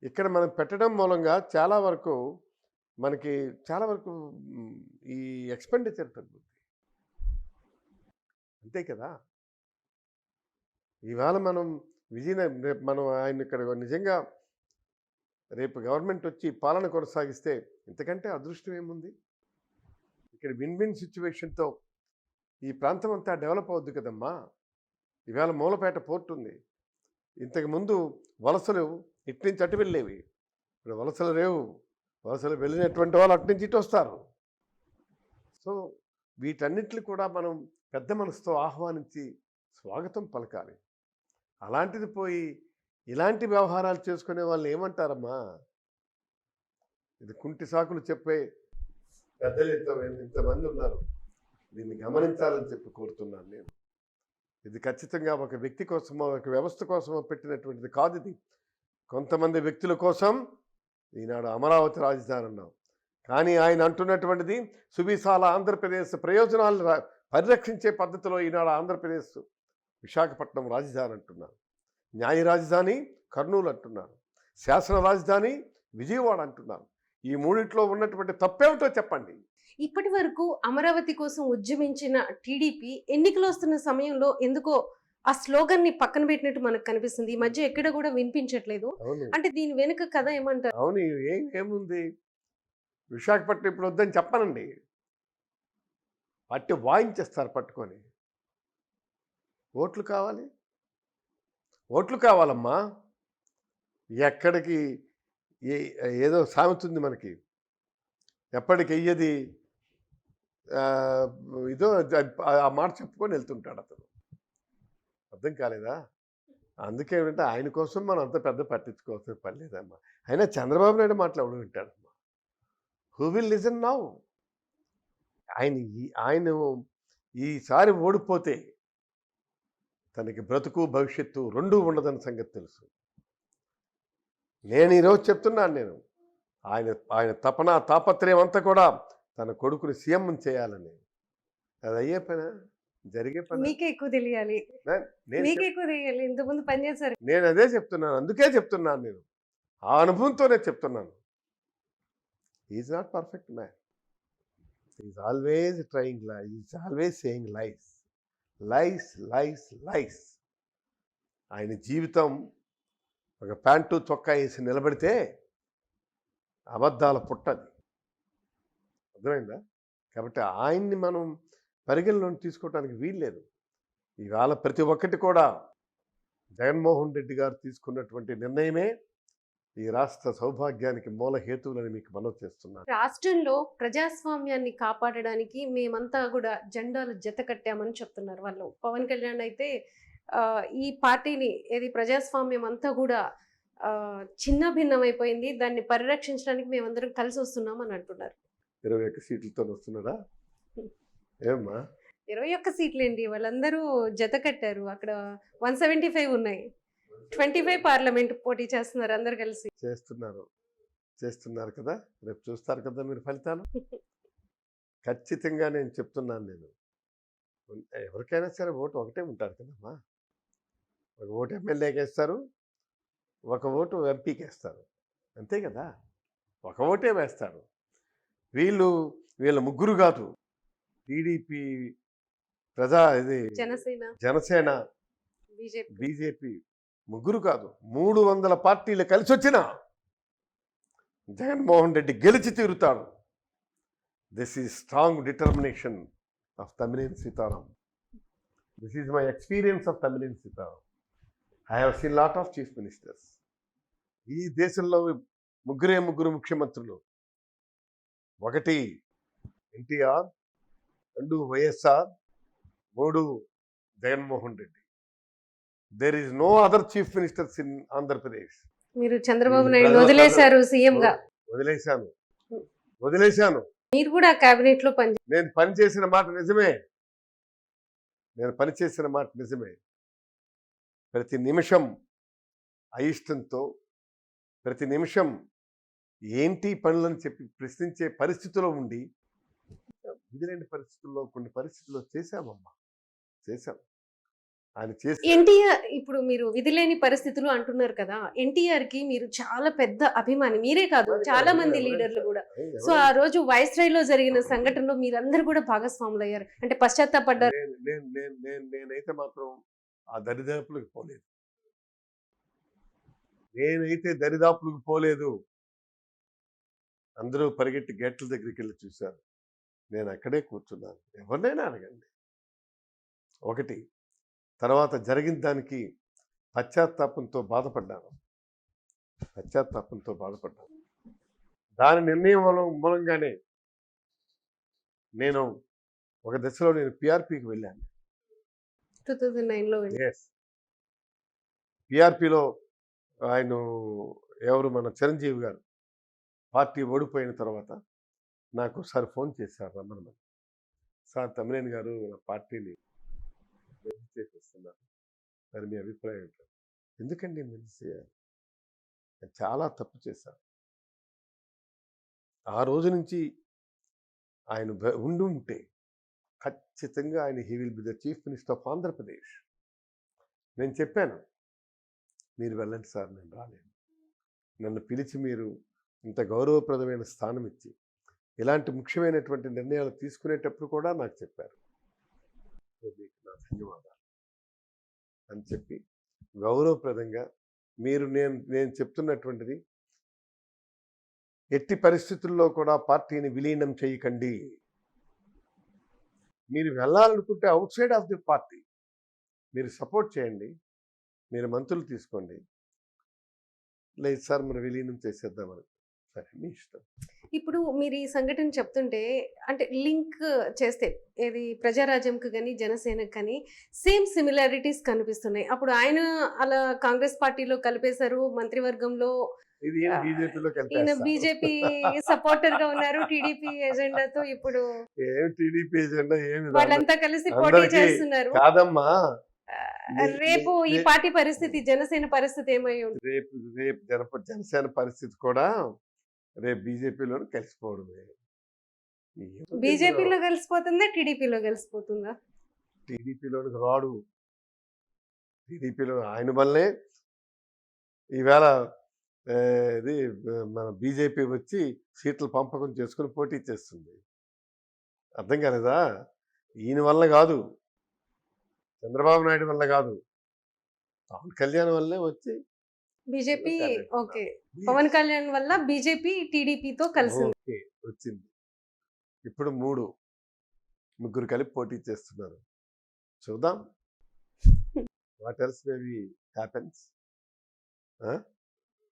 ఇక్కడ మనం పెట్టడం మూలంగా మనకి చాలా వరకు ఈ ఎక్స్పెండిచర్ తగ్గుతుంది. అంతే కదా. ఇవాళ మనం రేపు మనం ఆయన ఇక్కడ నిజంగా రేపు గవర్నమెంట్ వచ్చి పాలన కొనసాగిస్తే ఇంతకంటే అదృష్టం ఏముంది. ఇక్కడ విన్ విన్ సిచ్యువేషన్తో ఈ ప్రాంతం అంతా డెవలప్ అవుద్ది కదమ్మా. ఇవాళ మూలపేట పోర్ట్ ఉంది. ఇంతకుముందు వలసలు ఇటు నుంచి అటు వెళ్ళేవి, ఇప్పుడు వలసలు లేవు. వలసలు వెళ్ళినటువంటి వాళ్ళు అటు నుంచి ఇటు వస్తారు. సో వీటన్నిటిని కూడా మనం పెద్ద మనసుతో ఆహ్వానించి స్వాగతం పలకాలి. అలాంటిది పోయి ఇలాంటి వ్యవహారాలు చేసుకునే వాళ్ళు ఏమంటారమ్మా. ఇది కుంటి సాకులు చెప్పే పెద్దలు ఇంతమంది ఉన్నారు. దీన్ని గమనించాలని చెప్పి కోరుతున్నాను నేను. ఇది ఖచ్చితంగా ఒక వ్యక్తి కోసమో ఒక వ్యవస్థ కోసమో పెట్టినటువంటిది కాదు. ఇది కొంతమంది వ్యక్తుల కోసం ఈనాడు అమరావతి రాజధాని అన్నాం. కానీ ఆయన అంటున్నటువంటిది సువిశాల ఆంధ్రప్రదేశ్ ప్రయోజనాలు పరిరక్షించే పద్ధతిలో ఈనాడు ఆంధ్రప్రదేశ్ విశాఖపట్నం రాజధాని అంటున్నారు. న్యాయ రాజధాని కర్నూలు అంటున్నారు. శాసన రాజధాని విజయవాడ అంటున్నారు. ఈ మూడిట్లో ఉన్నటువంటి తప్పేమిటో చెప్పండి. ఇప్పటి వరకు అమరావతి కోసం ఉద్యమించిన టీడీపీ ఎన్నికలు వస్తున్న సమయంలో ఎందుకో ఆ స్లోగన్ ని పక్కన పెట్టినట్టు మనకు కనిపిస్తుంది. ఈ మధ్య ఎక్కడ కూడా వినిపించట్లేదు. అంటే దీని వెనుక కథ ఏమంటారు? అవును, ఏముంది. విశాఖపట్నం ఇప్పుడు వద్దని చెప్పనండి, పట్టి వాయించేస్తారు పట్టుకొని. ఓట్లు కావాలమ్మా. ఎక్కడికి ఏదో సామెతుంది మనకి, ఎప్పటికి అయ్యేది ఇదో ఆ మాట చెప్పుకొని వెళ్తుంటాడు అతను. అర్థం కాలేదా? అందుకే ఏంటంటే ఆయన కోసం మనం అంత పెద్ద పట్టించుకోవాల్సిన పని లేదమ్మా. అయినా చంద్రబాబు నాయుడు మాట్లాడు వింటాడమ్మా. Who will listen now? ఆయన ఈసారి ఓడిపోతే తనకి బ్రతుకు భవిష్యత్తు రెండూ ఉండదని సంగతి తెలుసు. నేను ఈరోజు చెప్తున్నాను, ఆయన తపన తాపత్రయం అంతా కూడా తన కొడుకుని సీఎం చేయాలని. అది అయ్యే పని, జరిగే పని. మీకే ఎక్కువ తెలియాలి, ఇంతకుముందు పనిచేశారు. నేను అదే చెప్తున్నాను, అందుకే చెప్తున్నాను. నేను ఆ అనుభవంతోనే చెప్తున్నాను. Is not perfect man. Is always trying lies, is always saying lies, lies lies lies. ఆయన జీవితం ఒక ప్యాంటు చొక్కా వేసి నిలబడితే అబద్ధాల పుట్టది. అర్థమైందా? కాబట్టి ఆయన్ని మనం పరిగణలోకి తీసుకోవడానికి వీల్లేదు. ఇవాళ ప్రతి ఒక్కటి కూడా జగన్మోహన్ రెడ్డి గారు తీసుకున్నటువంటి నిర్ణయమే ఈ రాష్ట్ర సౌభాగ్యానికి మూల హేతువులని మీకు మనవి చేస్తున్నాను. రాష్ట్రంలో ప్రజాస్వామ్యాన్ని కాపాడడానికి మేమంతా కూడా జెండాలు జత కట్టామని చెప్తున్నారు వాళ్ళు. పవన్ కళ్యాణ్ అయితే ఈ పార్టీని ప్రజాస్వామ్యం అంతా కూడా చిన్న భిన్నమైపోయింది, దాన్ని పరిరక్షించడానికి మేమందరం కలిసి వస్తున్నాం అని అంటున్నారు. 21 సీట్లతో వస్తున్నారా? ఏమ్మా 21 సీట్లేండి, వాళ్ళందరూ జత కట్టారు. అక్కడ 175 ఉన్నాయి. 25 పార్లమెంట్ పోటీ చేస్తున్నారు అందరు కలిసి. చేస్తున్నారు కదా. రేపు చూస్తారు కదా మీరు ఫలితాలు. ఖచ్చితంగా నేను చెప్తున్నాను. ఎవరికైనా సరే ఓటు ఒకటే ఉంటారు కదమ్మా. ఒక ఓటు ఎమ్మెల్యేకి వేస్తారు, ఒక ఓటు ఎంపీకి వేస్తారు, అంతే కదా. ఒక ఓటే వేస్తారు. వీళ్ళ ముగ్గురు కాదు, టీడీపీ, జనసేన, బీజేపీ ముగ్గురు కాదు, 300 పార్టీలు కలిసి వచ్చినా జగన్మోహన్ రెడ్డి గెలిచి తీరుతాడు. This is strong determination of Tammineni Sitaram. This is my experience of Tammineni Sitaram. I have seen lot of chief ministers. ఈ దేశంలో ముగ్గురు ముఖ్యమంత్రులు. 1 NTR, 2 YSR, 3 Jaganmohan Reddy. There is no other chief ministers in Andhra Pradesh. మీరు చంద్రబాబు నాయుడు వదిలేశారు సీఎం గా. వదిలేశాను. మీరు కూడా కేబినెట్ లో నేను పనిచేసిన మాట నిజమే. నేను పనిచేసిన మాట నిజమే. ప్రతి నిమిషం అయిష్టంతో, ప్రతి నిమిషం ఏంటి పనులని చెప్పి ప్రశ్నించే పరిస్థితిలో ఉండి, విధిలేని పరిస్థితుల్లో కొన్ని పరిస్థితుల్లో చేశామమ్మా. చేశాం. ఆయన చేసి ఎన్టీఆర్ ఇప్పుడు మీరు విధిలేని పరిస్థితులు అంటున్నారు కదా, ఎన్టీఆర్ కి మీరు చాలా పెద్ద అభిమాని, మీరే కాదు చాలా మంది లీడర్లు కూడా. సో ఆ రోజు వైస్రాయ్లో జరిగిన సంఘటనలో మీరందరూ కూడా భాగస్వాములు అయ్యారు, అంటే పశ్చాత్తాపడ్డారు. నేనైతే మాత్రం ఆ దరిదాపులకు పోలేదు. నేనైతే దరిదాపులకు పోలేదు. అందరూ పరిగెట్టి గేట్ల దగ్గరికి వెళ్ళి చూశారు. నేను అక్కడే కూర్చున్నాను. ఎవరినైనా అడగండి. ఒకటి, తర్వాత జరిగిన దానికి పశ్చాత్తాపంతో బాధపడ్డాను. దాని నిర్ణయం మూలంగానే నేను ఒక దశలో నేను పిఆర్పికి వెళ్ళాను. 2009లో పిఆర్పిలో ఆయన ఎవరు, మన చిరంజీవి గారు పార్టీ ఓడిపోయిన తర్వాత నాకు ఒకసారి ఫోన్ చేశారు, రమ్మని. సార్, తమ్మినేని గారు నా పార్టీని చేసేస్తున్నారు, మరి మీ అభిప్రాయం ఏంటో. ఎందుకండి మెలిసి చేయాలి? నేను చాలా తప్పు చేశాను. ఆ రోజు నుంచి ఆయన ఉండి ఉంటే ఖచ్చితంగా ఆయన he will be the chief minister of Andhra Pradesh. నేను చెప్పాను, మీరు వెళ్ళండి సార్, నేను రాలేను. నన్ను పిలిచి మీరు ఇంత గౌరవప్రదమైన స్థానం ఇచ్చి ఇలాంటి ముఖ్యమైనటువంటి నిర్ణయాలు తీసుకునేటప్పుడు కూడా నాకు చెప్పారు, మీకు నా ధన్యవాదాలు అని చెప్పి గౌరవప్రదంగా మీరు నేను చెప్తున్నటువంటిది ఎట్టి పరిస్థితుల్లో కూడా పార్టీని విలీనం చేయకండి. మీరు వెళ్ళాలనుకుంటే out side of the party మీరు సపోర్ట్ చేయండి, మీరు మంత్రులు తీసుకోండి. లేదు సార్, మనం విలీనం చేసేద్దామని. సరే, మీ ఇష్టం. ఇప్పుడు మీరు ఈ సంఘటన చెప్తుంటే అంటే లింక్ చేస్తే ఏది ప్రజారాజ్యంకి కానీ జనసేనకు కానీ సేమ్ సిమిలారిటీస్ కనిపిస్తున్నాయి. అప్పుడు ఆయన అలా కాంగ్రెస్ పార్టీలో కలిపేశారు, మంత్రివర్గంలో ఇది బీజేపీలో ఈయన బీజేపీ సపోర్టర్ గా ఉన్నారు, టీడీపీ ఎజెండాతో ఇప్పుడు టీడీపీ ఎజెండా ఏమి వాళ్ళంతా కలిసి పోటీ చేస్తున్నారు. కాదమ్మా, రేపు ఈ పార్టీ పరిస్థితి, జనసేన పరిస్థితి ఏమై ఉంటుంది? రేపు జనసేన పరిస్థితి కూడా రేపు బీజేపీలో కలిసిపోవడమే. బీజేపీలో కలిసిపోతుందా, టీడీపీలో కలిసిపోతుందా? టీడీపీలోనికి రాడు. టీడీపీలో ఆయన వల్లే ఈవేళ ఇది మన బీజేపీ వచ్చి సీట్ల పంపకం చేసుకుని పోటీ చేస్తుంది. అర్థం కాలేదా? ఈయన వల్ల కాదు, చంద్రబాబు నాయుడు వల్ల కాదు, పవన్ కళ్యాణ్ వల్లే వచ్చి బీజేపీ. ఓకే, పవన్ కళ్యాణ్ వల్ల బీజేపీ టీడీపీతో కలిసింది, వచ్చింది. ఇప్పుడు ముగ్గురు కలిపి పోటీ చేస్తున్నారు. చూద్దాం what else may be happens.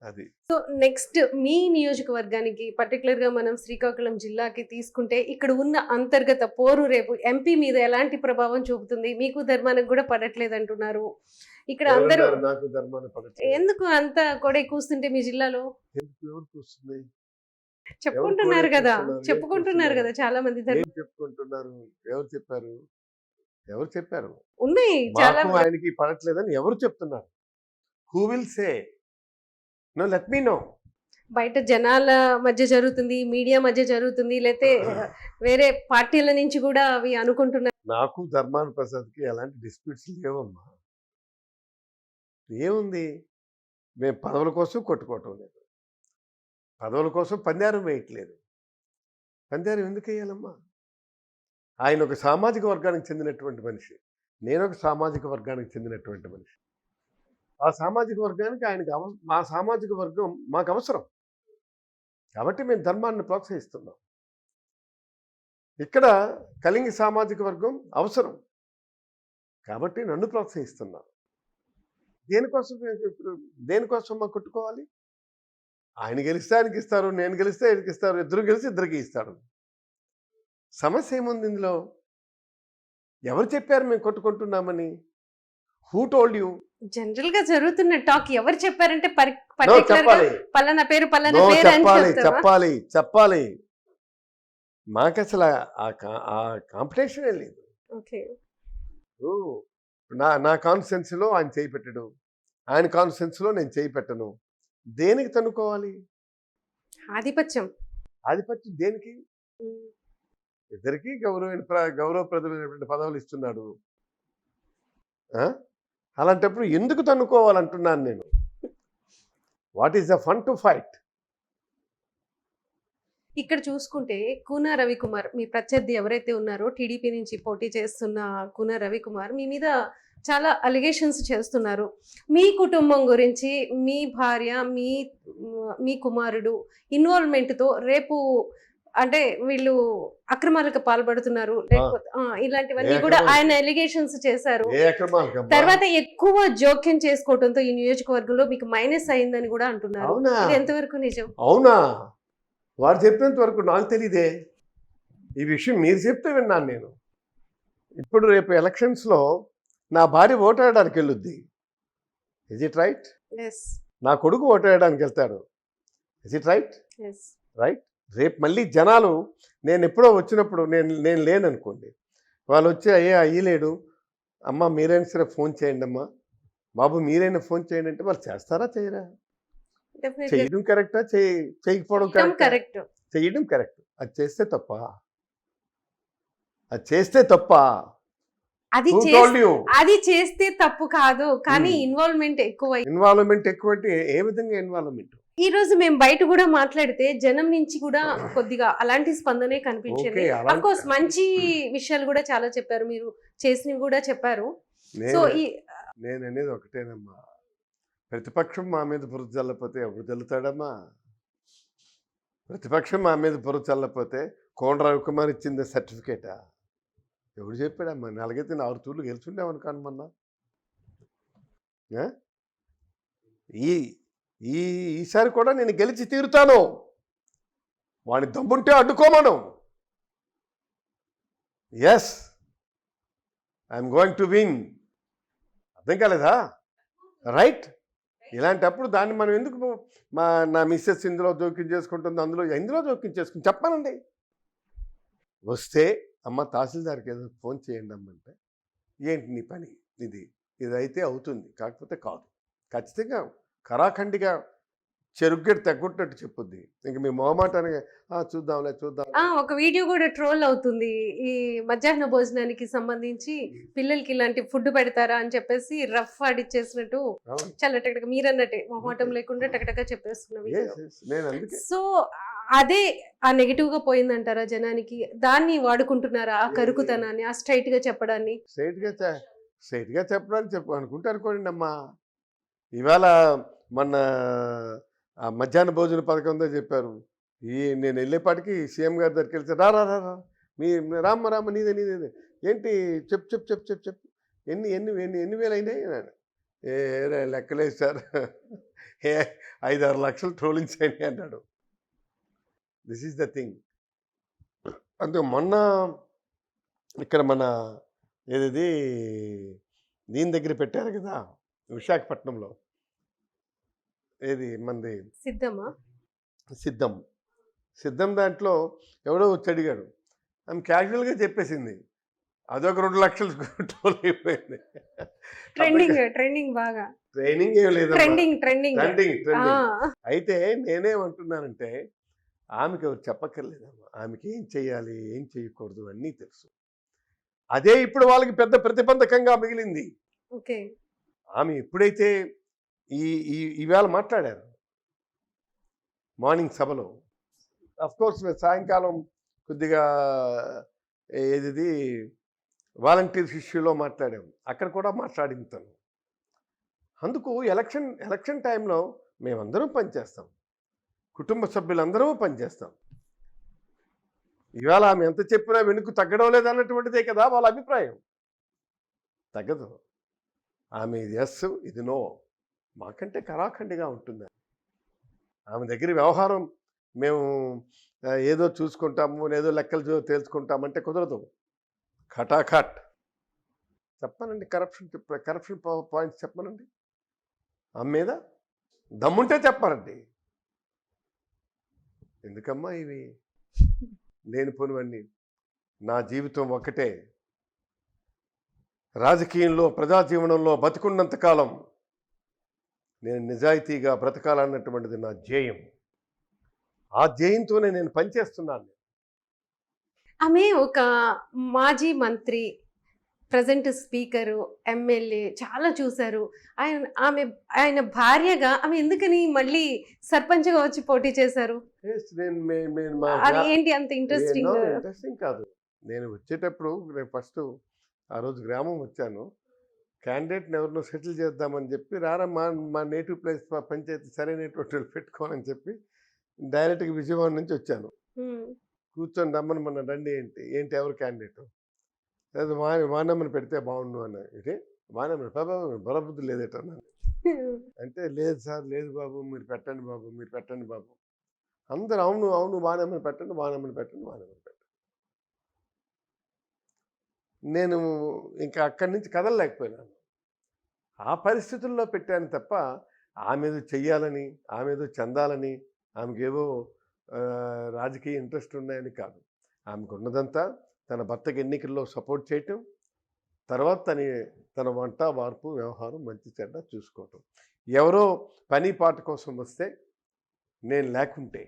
అది. సో నెక్స్ట్ మీ నియోజకవర్గానికి, పర్టికులర్ గా మనం శ్రీకాకుళం జిల్లాకి తీసుకుంటే ఇక్కడ ఉన్న అంతర్గత పోరు రేపు ఎంపీ మీద ఎలాంటి ప్రభావం చూపుతుంది? మీకు ధర్మానికి కూడా పడట్లేదు అంటున్నారు. ఇక్కడ అందరూ నాకు ధర్మాన్ని పడట్లేదు. ఎందుకు అంత కొడే కూస్తుంటే మీ జిల్లాలో? ఎవరు కూస్తుంది? చెప్పుకుంటున్నారు కదా చాలా మంది. చెప్పుకుంటున్నారు. ఎవరు చెప్పారు? ఉన్నాయి చాలా. ఆయనకి పడట్లేదని ఎవరు చెప్తున్నారు? Who will say? No, let me know. బయట జనాల మధ్య జరుగుతుంది, మీడియా మధ్య జరుగుతుంది, లేకపోతే వేరే పార్టీల నుంచి కూడా అవి అనుకుంటున్నారు. నాకు ధర్మాన ప్రసాద్కి ఎలాంటి డిస్ప్యూట్స్ లేవమ్మా. ఏముంది? మేము పదవుల కోసం కొట్టుకోవటం లేదు, పదవుల కోసం పందారం వేయట్లేదు. పందారం ఎందుకు వేయాలమ్మా? ఆయన ఒక సామాజిక వర్గానికి చెందినటువంటి మనిషి, నేను ఒక సామాజిక వర్గానికి చెందినటువంటి మనిషి. ఆ సామాజిక వర్గానికి ఆయనకి మా సామాజిక వర్గం మాకు అవసరం కాబట్టి మేము ధర్మాన్ని ప్రోత్సహిస్తున్నాం. ఇక్కడ కలింగ సామాజిక వర్గం అవసరం కాబట్టి నన్ను ప్రోత్సహిస్తున్నాను. దేనికోసం మాకు కొట్టుకోవాలి? ఆయన గెలిస్తే ఆయనకి ఇస్తారు, నేను గెలిస్తే ఆయనకి ఇస్తారు, ఇద్దరు గెలిచి ఇద్దరికి ఇస్తాడు. సమస్య ఏముంది ఇందులో? ఎవరు చెప్పారు మేము కొట్టుకుంటున్నామని? Who told you? జనరల్ గా జరుగుతున్న టాక్ ఎవరు చెప్పారంటే పలానా పేరు చెప్పాలి. మాకు అసలు ఆ కాంపిటీషన్ లేదు. ఓ, నా కాన్స్టిట్యున్సీలో ఆయన చేయి పెట్టడు, ఆయన కాన్స్టిట్యున్సీలో నేను చేయి పెట్టను. దేనికి తన్నుకోవాలి? ఆధిపత్యం. ఆధిపత్యం దేనికి? ఉమ్. ఇద్దరికి గౌరవప్రదమైనటువంటి పదవులు ఇస్తున్నాడు. ఆ? అలాంటప్పుడు ఎందుకు తన్నుకోవాలంటున్నాను నేను. What is the fun to fight? ఇక్కడ చూసుకుంటే కూన రవికుమార్ మీ ప్రత్యర్థి ఎవరైతే ఉన్నారో టీడీపీ నుంచి పోటీ చేస్తున్న కూన రవికుమార్ మీ మీద చాలా అలిగేషన్స్ చేస్తున్నారు. మీ కుటుంబం గురించి, మీ భార్య, మీ కుమారుడు ఇన్వాల్వ్మెంట్తో రేపు అంటే వీళ్ళు అక్రమాలకు పాల్పడుతున్నారు లేకపోతే ఇలాంటివన్నీ కూడా ఆయన ఎలిగేషన్స్ చేశారు. ఏ అక్రమాలకమ్మా? తర్వాత ఎక్కువ జోక్యం చేసుకోవడంతో ఈ నియోజకవర్గంలో మీకు మైనస్ అయిందని కూడా అంటున్నారు. అవునా? ఇది ఎంతవరకు నిజం? అవునా? వారు చెప్పినంత వరకు నాకు తెలీదే. ఈ విషయం మీరు చెప్తే విన్నాను నేను. ఇప్పుడు రేపు ఎలక్షన్స్లో నా భార్య ఓటాడడానికి వెళ్ళొద్ది. Is it right? Yes. నా కొడుకు ఓటాడడానికి వెళ్తాడు. Is it right? Yes. Right. రేపు మళ్ళీ జనాలు నేను ఎప్పుడో వచ్చినప్పుడు నేను లేననుకోండి, వాళ్ళు వచ్చి అయ్యే అయ్యలేడు, అమ్మ మీరైనా సరే ఫోన్ చేయండి, అమ్మా బాబు మీరైనా ఫోన్ చేయండి అంటే వాళ్ళు చేస్తారా చేయరా? Definitely. చేయడం కరెక్టా, చేయకపోవడం కరెక్టా? కరెక్ట్. చేయడం కరెక్ట్. అది చేస్తే తప్ప? అది చేస్తే తప్ప? అది Who చేస్- told you? అది చేస్తే తప్పు కాదు, కానీ Hmm. ఇన్వాల్వ్మెంట్ ఎక్కువ. ఇన్వాల్వ్మెంట్ ఎక్కువ అంటే ఏ విధంగా ఇన్వాల్వ్మెంట్? ఈ రోజు మేము బయట కూడా మాట్లాడితే జనం నుంచి కూడా కొద్దిగా అలాంటి స్పందనే కనిపించింది. ఓకే, అఫ్ కోర్స్ మంచి విషయాలు కూడా చాలా చెప్పారు, మీరు చేసినవి కూడా చెప్పారు. సో నేను అనేది ఒకటేనమ్మా, ప్రతిపక్షం మా మీద బురద చల్లపోతే ఎవరు చల్లుతాడమ్మా? ప్రతిపక్షం మా మీద బురద చల్లపోతే కోన రవికుమార్ ఇచ్చింది సర్టిఫికేటా? ఎవడు చెప్పాడమ్మా? నలగైతే 4 తూర్లు గెలుచుండేవనుకోను మొన్న. ఆ? ఈసారి కూడా నేను గెలిచి తీరుతాను. వాడిని దమ్ముంటే అడ్డుకోమను. Yes, I'm going to win. అర్థం కాలేదా? రైట్. ఇలాంటప్పుడు దాన్ని మనం ఎందుకు నా మిస్సెస్ ఇందులో జోక్యం చేసుకుంటుంది, ఇందులో జోక్యం చేసుకుని చెప్పానండి. వస్తే అమ్మ తహసీల్దార్కి ఏదో ఫోన్ చేయండి అమ్మంటే, ఏంటి నీ పని, ఇదైతే అవుతుంది, కాకపోతే కాదు. ఖచ్చితంగా కరాఖండిగా చెరుగ్గడి తగ్గొట్టినట్టు చెప్పుద్ది. ఇంక మీ మొహమాటానికి చూద్దాంలే. ఒక వీడియో కూడా ట్రోల్ అవుతుంది. ఈ మధ్యాహ్న భోజనానికి సంబంధించి పిల్లలకి ఇలాంటి ఫుడ్ పెడతారా అని చెప్పేసి రఫ్ ఆడిచ్చేసినట్టు చాలా టకటక మీరన్నట్టే మొహమాటం లేకుండా టకటక చెప్పేస్తున్న నేను అందుకే సో అదే ఆ నెగిటివ్ గా పోయిందంటారా జనానికి? దాన్ని వాడుకుంటున్నారా ఆ కరుకుతనాన్ని, ఆ స్ట్రైట్ గా చెప్పడాన్ని? స్ట్రైట్గా చెప్పడానికి అనుకుంటే అనుకోండి అమ్మా. ఇవాళ మొన్న మధ్యాహ్న భోజన పథకంతో చెప్పారు. నేను వెళ్ళేపాటికి సీఎం గారి దగ్గరికి వెళ్తే రా మీ రామ్మ నీదే ఏంటి చెప్పు ఎన్ని వేలు అయినాయి? ఏ లెక్కలేదు సార్, 5-6 లక్షలు ట్రోలింగ్స్ అయినాయి అన్నాడు. This is the thing. అందుకే మొన్న ఇక్కడ మన ఏది దీని దగ్గర పెట్టారు కదా విశాఖపట్నంలో, ఏది మంది సిద్ధం దాంట్లో ఎవడో వచ్చి అడిగాడు, ఆమె క్యాజువల్గా చెప్పేసింది, అదొక 2 లక్షలు ట్రోల్ అయిపోయింది. ట్రెండింగ్ బాగా. ట్రైనింగ్ ఏం లేదు, ట్రెండింగ్. అయితే నేనేమంటున్నానంటే ఆమెకి ఎవరు చెప్పక్కర్లేదమ్మా. ఆమెకి ఏం చేయాలి ఏం చేయకూడదు అన్నీ తెలుసు. అదే ఇప్పుడు వాళ్ళకి పెద్ద ప్రతిబంధకంగా మిగిలింది. ఓకే. ఆమె ఎప్పుడైతే ఈవేళ మాట్లాడారు మార్నింగ్ సభలో, అఫ్కోర్స్ సాయంకాలం కొద్దిగా ఏది వాలంటీర్స్ ఇష్యూలో మాట్లాడాము, అక్కడ కూడా మాట్లాడింది తను. అందుకు ఎలక్షన్ టైంలో మేమందరం పనిచేస్తాం, కుటుంబ సభ్యులందరూ పనిచేస్తాం. ఇవాళ ఆమె ఎంత చెప్పినా వెనుక తగ్గడం లేదన్నటువంటిదే కదా వాళ్ళ అభిప్రాయం. తగ్గదు. ఆమె ఇది ఎస్ ఇది నో, మాకంటే కరాఖండిగా ఉంటుంది ఆమె దగ్గర వ్యవహారం. మేము ఏదో చూసుకుంటాము, ఏదో లెక్కలు తేల్చుకుంటామంటే కుదరదు. ఖటాఖట్ చెప్పానండి. కరప్షన్ పాయింట్స్ చెప్పానండి. ఆమె మీద దమ్ముంటే చెప్పారండి. ఎందుకమ్మా ఇవి లేనిపోనివన్నీ? నా జీవితం ఒకటే, రాజకీయంలో ప్రజా జీవనంలో బతికున్నంతకాలం నేను నిజాయితీగా బ్రతకాలన్నటువంటిది నా ధ్యేయం. ఆ ధ్యేయంతోనే నేను పనిచేస్తున్నాను. ఆమె ఒక మాజీ మంత్రి, ప్రజెంట్ స్పీకరు, ఎమ్మెల్యే చాలా చూశారు. ఆయన భార్యగా ఆమె ఎందుకని మళ్ళీ సర్పంచ్గా వచ్చి పోటీ చేశారు? అది ఏంటి అంత ఇంట్రెస్టింగ్? ఇంట్రెస్టింగ్ కాదు. నేను వచ్చేటప్పుడు నేను ఫస్ట్ ఆ రోజు గ్రామం వచ్చాను. క్యాండిడేట్ని ఎవరినో సెటిల్ చేద్దామని చెప్పి రారా మా నేటివ్ ప్లేస్ పంచాయతీ సరైనటువంటి వాళ్ళు పెట్టుకోవాలని చెప్పి డైరెక్ట్గా విజయవాడ నుంచి వచ్చాను. కూర్చొని రమ్మని మన రండి ఏంటి ఎవరు క్యాండిడేట్ లేదా వానమ్మని పెడితే బాగుండు అన్న. ఇదే వానమ్మని బలబుద్ధి లేదేట అన్నాను. అంటే లేదు సార్, లేదు బాబు, మీరు పెట్టండి బాబు, మీరు పెట్టండి బాబు. అందరు అవును అవును వానమ్మని పెట్టండి, వానమ్మని పెట్టండి, వానమ్మని పెట్టండి. నేను ఇంకా అక్కడి నుంచి కదలలేకపోయినాను. ఆ పరిస్థితుల్లో పెట్టాను తప్ప ఆమె ఏదో చెయ్యాలని, ఆమె ఏదో చెందాలని, ఆమెకేవో రాజకీయ ఇంట్రెస్ట్ ఉన్నాయని కాదు. ఆమెకు ఉన్నదంతా తన భర్తకి ఎన్నికల్లో సపోర్ట్ చేయటం, తర్వాత తన వంట వార్పు వ్యవహారం మంచి చెడ్డ చూసుకోవటం. ఎవరో పని పాట కోసం వస్తే నేను లేకుంటే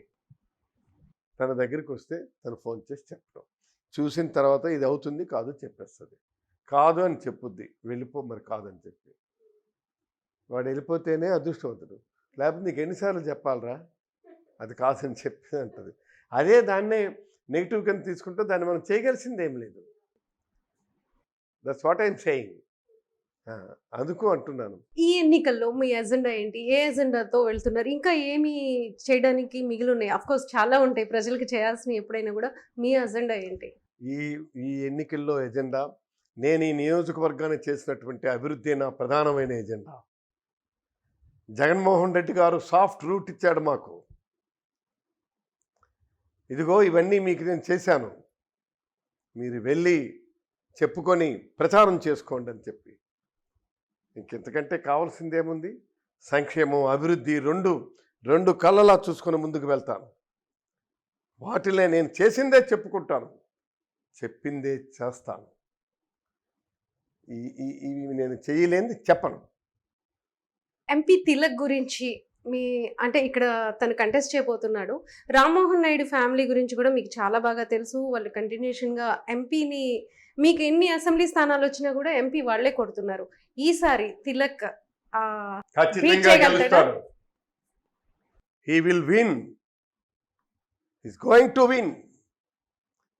తన దగ్గరికి వస్తే తను ఫోన్ చేసి చెప్పడం, చూసిన తర్వాత ఇది అవుతుంది కాదు చెప్పేస్తుంది. కాదు అని చెప్పుద్ది, వెళ్ళిపో మరి కాదని చెప్పి. వాడు వెళ్ళిపోతేనే అదృష్టవంతుడు, లేకపోతే నీకు ఎన్నిసార్లు చెప్పాలరా అది కాదని చెప్పి అంటుంది. అదే దాన్నే నెగిటివ్ కింద తీసుకుంటే దాన్ని మనం చేయగలిసింది ఏం లేదు. That's what I'm saying. అందుకు అంటున్నాను. ఈ ఎన్నికల్లో మీ ఎజెండా ఏంటి? ఏ ఎజెండాతో వెళ్తున్నారు? ఇంకా ఏమి చేయడానికి మిగిలి ఉన్నాయి? అఫ్ కోర్స్ చాలా ఉంటాయి ప్రజలకు చేయాల్సినవి. ఎప్పుడైనా కూడా మీ ఎజెండా ఏంటి? ఈ ఎన్నికల్లో ఎజెండా, నేను ఈ నియోజకవర్గాన్ని చేసినటువంటి అభివృద్ధి నా ప్రధానమైన ఎజెండా. జగన్మోహన్ రెడ్డి గారు సాఫ్ట్ రూట్ ఇచ్చాడు మాకు. ఇదిగో ఇవన్నీ మీకు నేను చేశాను, మీరు వెళ్ళి చెప్పుకొని ప్రచారం చేసుకోండి అని చెప్పి. ఇంకెంతకంటే కావాల్సిందేముంది? సంక్షేమం, అభివృద్ధి రెండు కళ్ళలా చూసుకొని ముందుకు వెళ్తాను. వాటిలో నేను చేసిందే చెప్పుకుంటాను, చెప్పిందే చేస్తాను. ఇవి నేను చేయలేనిది చెప్పను. ఎంపీ తిలక్ గురించి అంటే ఇక్కడ తను కంటెస్ట్ చేయబోతున్నాడు. రామ్మోహన్ నాయుడు ఫ్యామిలీ గురించి కూడా మీకు చాలా బాగా తెలుసు. వాళ్ళు కంటిన్యూషన్గా ఎంపీని, మీకు ఎన్ని అసెంబ్లీ స్థానాలు వచ్చినా కూడా ఎంపీ వాళ్లే కొడుతున్నారు. ఈసారి తిలక్ ఖచ్చితంగా గెలుస్తాడు. He will win. He's going to win.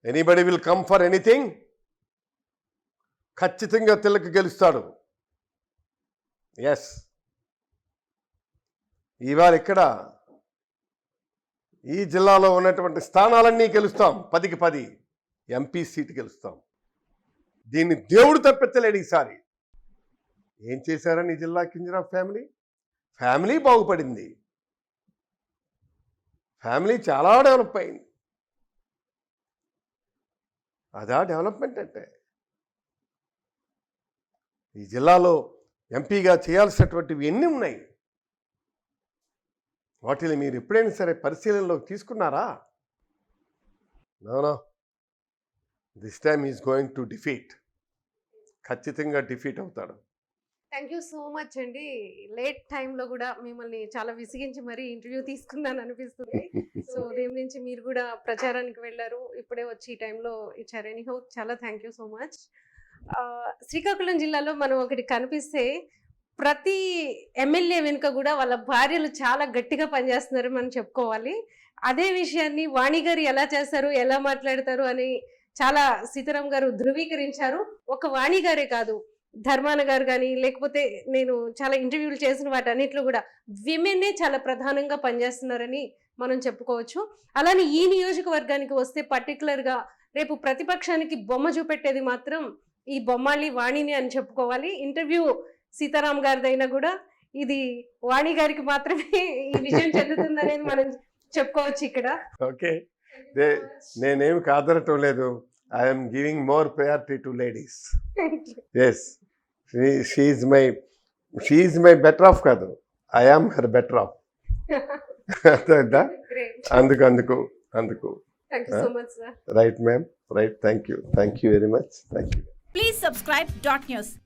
Anybody will come for anything? ఖచ్చితంగా తిలక్ గెలుస్తాడు. ఎస్. ఇవాళ ఇక్కడ ఈ జిల్లాలో ఉన్నటువంటి స్థానాలన్నీ గెలుస్తాం. 10కి 10 ఎంపీ సీటు గెలుస్తాం. దీన్ని దేవుడు తప్పించలేడు ఈసారి. ఏం చేశారని ఈ జిల్లా కింజరాఫ్ ఫ్యామిలీ బాగుపడింది. ఫ్యామిలీ చాలా డెవలప్ అయింది. అదా డెవలప్మెంట్ అంటే? ఈ జిల్లాలో ఎంపీగా చేయాల్సినటువంటివి ఎన్ని ఉన్నాయి? వాటిని మీరు ఎప్పుడైనా సరే పరిశీలనలోకి తీసుకున్నారా? No. This time is going to defeat. ఖచ్చితంగా డిఫీట్ అవుతాడు. థ్యాంక్ యూ సో మచ్ అండి. లేట్ టైంలో కూడా మిమ్మల్ని చాలా విసిగించి మరీ ఇంటర్వ్యూ తీసుకున్నాను అనిపిస్తుంది. సో దీని నుంచి మీరు కూడా ప్రచారానికి వెళ్ళారు, ఇప్పుడే వచ్చి ఈ టైంలో ఇచ్చారు. ఎనీహౌ చాలా thank you so much. Srikakulam జిల్లాలో మనం ఒకటి కనిపిస్తే ప్రతి ఎమ్మెల్యే వెనుక కూడా వాళ్ళ భార్యలు చాలా గట్టిగా పనిచేస్తున్నారు మనం చెప్పుకోవాలి. అదే విషయాన్ని వాణి గారు ఎలా చేస్తారు, ఎలా మాట్లాడతారు అని చాలా సీతారాం గారు ధృవీకరించారు. ఒక వాణి గారే కాదు, ధర్మాన గారు కానీ, లేకపోతే నేను చాలా ఇంటర్వ్యూలు చేసిన వాటన్నిటిలో కూడా విమెన్నే చాలా ప్రధానంగా పనిచేస్తున్నారని మనం చెప్పుకోవచ్చు. అలానే ఈ నియోజకవర్గానికి వస్తే పర్టికులర్గా రేపు ప్రతిపక్షానికి బొమ్మ చూపెట్టేది మాత్రం ఈ బొమ్మాళి వాణిని అని చెప్పుకోవాలి. ఇంటర్వ్యూ సీతారాం గారిదైనా కూడా ఇది వాణి గారికి మాత్రమే ఈ విషయం చెందుతుందనేది మనం చెప్పుకోవచ్చు ఇక్కడ. ఓకే, నేనేమి కాదనటం లేదు. I'm giving more priority to ladies. Yes, she is my better off కాదు, I am her better off. అందుకు thank you so much sir. Right ma'am, right. Thank you very much. Thank you. Please subscribe Dot News.